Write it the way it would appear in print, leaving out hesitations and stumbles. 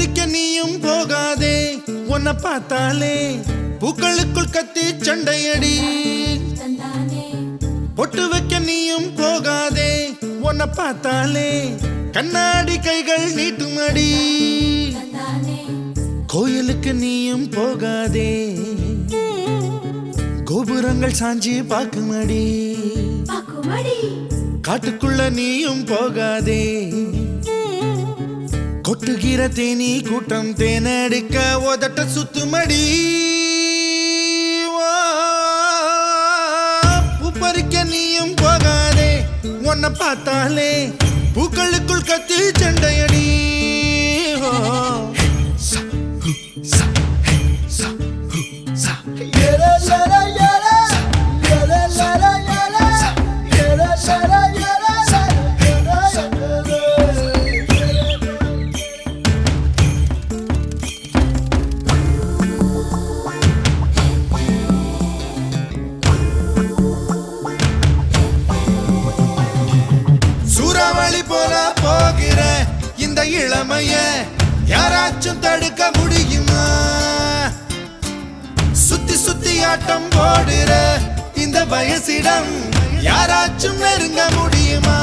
பறிக்க நீயும் போகாதே உன்னை பார்த்தாலே பூக்களுக்குள் கத்தி சண்டையடி பொட்டு வைக்க நீயும் போகாதே உன்னை பார்த்தாலே கண்ணாடி கைகள் நீட்டுமடி கோயிலுக்கு நீயும் போகாதே கோபுரங்கள் சாஞ்சி பாக்குமடி காட்டுக்குள்ள நீயும் போகாதே கொட்டுகிற தேனி கூட்டம் தேனடிக்க உதட்ட சுத்துமடி பூ பறிக்க நீயும் போகாதே உன்னை பார்த்தாலே பூக்களுக்குள் கத்தி சண்டையடி சூறாவளி போல போகிற இந்த இளமைய யாராச்சும் தடுக்க முடியுமா சுத்தி சுத்தி ஆட்டம் போடுற இந்த வயசிடம் யாராச்சும் நெருங்க முடியுமா